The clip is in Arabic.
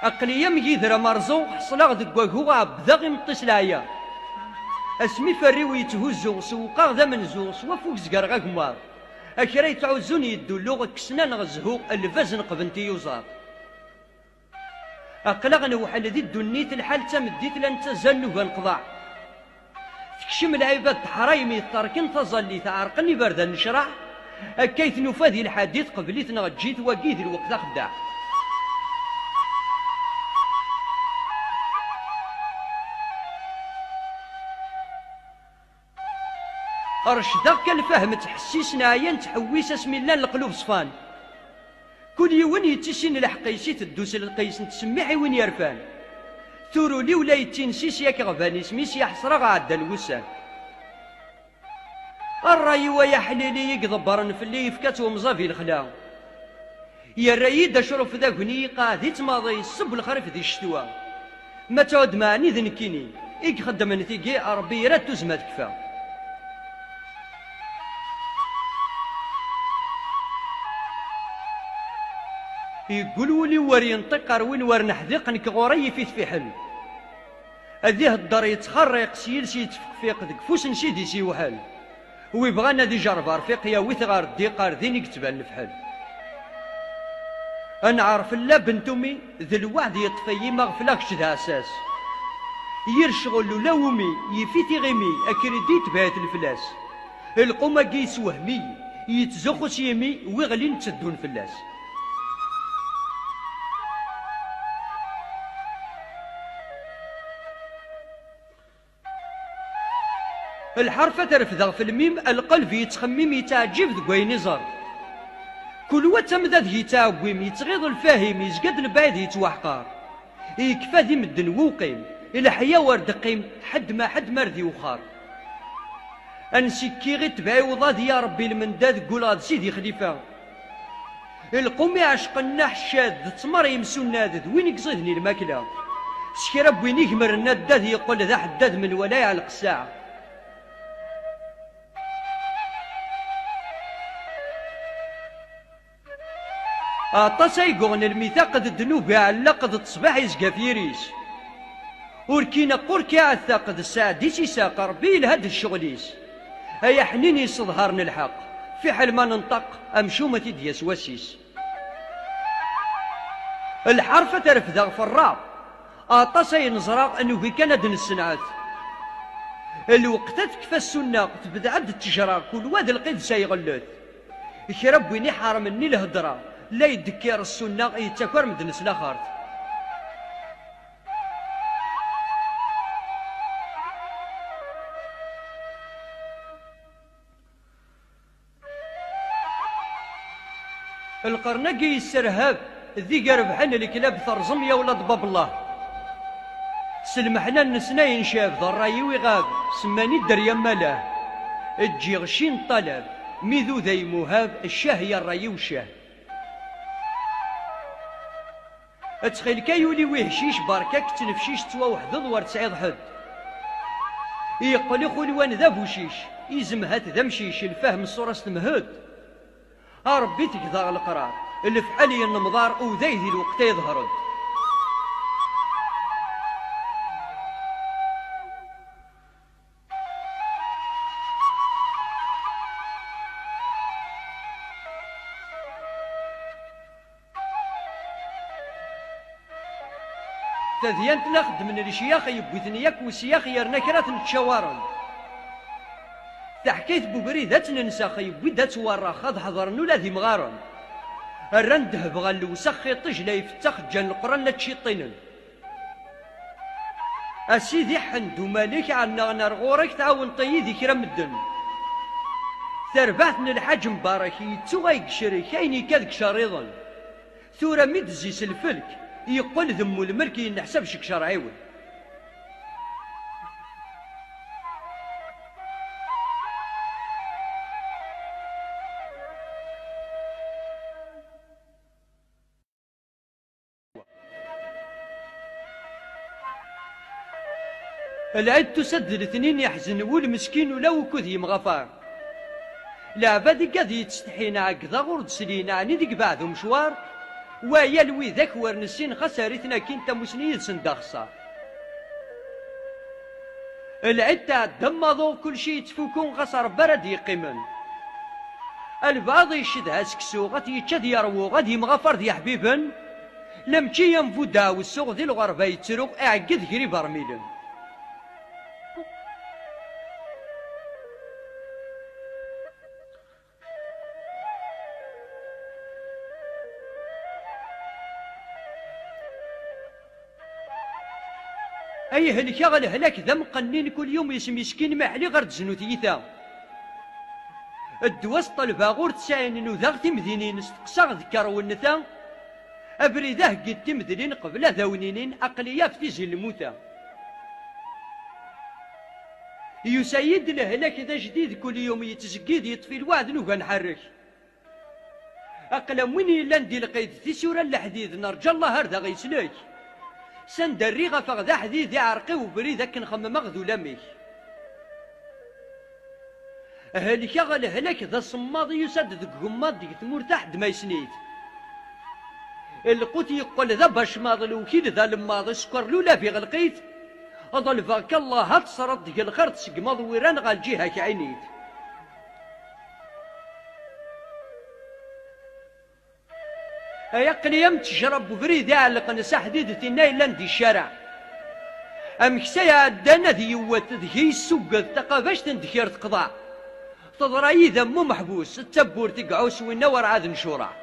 أقليا مجيذرة مرزو حصلا دق وهو بدا غيمطيس العيا اسمي فري ويتهزو سوقا ذا منزو سوا فوق زقر غاكمار أكرا يتعوزون يدولو كسنا نغزهو الفاز نقبنتي يوزار أقلق نوحل ذي الدنيت الحال تمديت لن تزنو بنقضاع تكشم العباد حرايمي تركن تظلي تعرقني بردا نشرع أكيت نفاذي الحديث قبليت نغجيت وقيد الوقت أخدع أرشدك الفهم تحسيسنا عيان تحويس اسم الله القلوب صفان كل يوم يتسين الحقيسي تدوس القيس تسميحي وين يرفان ثورو لي ولا يتنسيس ياك غفاني سميس يحصر عدى الوسان الراي ويا حليلي يقضبرن في اللي يفكات ومزافي الخلا يا الرايد اشرف ذا هني قاعد يتماضي الصب الخريف ذي الشتوى ما تعود معني ذنكيني يخدم نتيجي ربي راه تزمات كفا يقول ولي ور ينطق وين ور نحذق نكغوري في حل هذه الدار يتخرق سيل سي يتفقفيق ديك فوس نسيدي سي وحل ويبغانا دي جرب رفيق يا ويث غار ديقار ذيني كتبان الفحل انا عارف لا بنتومي ذي الوعد يطفي ما غفلاكش ذا اساس يرشغل لومي يفيتي غيمي اكريديت بهات الفلاس القومه قيس وهمي يتزخو سيمي ويغلين تسدون فلاس الحرفة ترفذ في الميم القلب يتخمم يتعجب ذقوين يزر كل وتمذذ يتعوم يتغيظ الفاهم يزقد البعيد يتوحقار يكفى ذي مدن وقيم الحياة ورد قيم حد ما رذي وخار انسكي غي تبعي وضاد يا ربي المنداد قول غاد سيدي خليفة القوم يعشق النح شاد تمر يمسونا ذ وين يقصدني الماكلة سكرب وين يكمر النداد يقول ذا حداد من ولاية على القساعة أطاسا يقون الميثاق ذا الذنوب يعلق ذا التصباح يزقى فيريس وركينا قركي عثاق ذا الساعديس يساق ربي لهاد الشغليس هيا حنين يصظهرنا الحق في حال ما ننطق أمشومة دياس واسيس الحرفة ترفذ في الراب أطاسا ينزرق أنه في كندا السنعات الوقت تكفى السنة تبدعد التجرى كل واد القيد سيغلث يخرب وين يحرمني الهدرة لا يدكير السنة يتكور مدنس لاخرت القرنقي يسرهاب ذي قرب حنا الكلاب ثرزم يا ولاد باب الله سلمحنا النسنا ينشاف ذا الراي ويغاب سماني الدريا مالاه اجي غشين طلب ميذو ذي مهاب الشاه يا الراي وشاه اتخيل كيولي ويهشيش بركاك تنفشيش توا وحدض ور تسعيد حد يقول خلوان ذا بوشيش يزمهات ذا مشيش الفهم الصورة تمهد ربي تكذا القرار اللي في علي النمضار وذي ذي الوقت يظهرد تذيانت ناخد من الشياخ يبوثني ياك وسياخ يرنا كرات نتشاورن تحكيت بوبري ذات ننسى يبوي ذات ورا خاض حضرن ولا ذي مغارن الرنده بغى الوسخ يطج لا يفتخ جان القران لا تشيطينن اسيدي حند ومالك عنا نرغورك تعاون طيدي كرا مدن تربعتن الحاج مبارك يتسوى يقشري كايني كذك شريضا ثورة مدزيس الفلك يقول ذمو الملك ينحسب شكشر عيون العيد تسد الاثنين يحزن والمسكين ولو كذي مغفار العباد قد يتستحين عقذا غرد سلينا عني ديك بعد مشوار ويا لوي ذاك ورنسين خسارتنا كين تموسني سندا خسار العدة دمضوا كل شي يتفوكون خسر برد يقيمن البعض يشدها سكسو غادي يتشد يروو غادي مغفر يا حبيبن لم تي ينفودا والسوق ذي الغربة يتسرق اعقد غري برميلن اي هلكا الهلاك ذا مقنين كل يوم يسم مسكين محلي غير تزنو تيثا الدواس طلبا غور تسعين انو ذا تمدينين استقساغ ذكر والنثا ابريده قد تمدلين قبل ذاونينين اقليا في تيزي الموتى يسيد الهلاك ذا جديد كل يوم يتزقيد يطفي الوعد نوغا نحرك اقلا وين الا ندي القيد في سورة الحديد نرجى الله هرذا غيسلك سندري غفغ ذا حديد عرقي وبري ذاك نخمم غذو لاميك هلكا الهلاك ذا صماض يسد ذك غماض ديك ثمور تحت ما يسنيد القوت يقول ذا باش ماض الوكيل ذا لماض سكر لولا في غلقيت اظل فاك الله هتصرد ديك الخير تسقماض ويران غا الجهة كعينيد يقل يم تشرب بريد يعلق نسا حديد تنا إلا ندي الشارع أمكسايا دانا ذي يوات ذي السوق تقافاش تندكير تقضع تضرأي ذا مو محبوس التبور تقعوس والنور عاد نشورع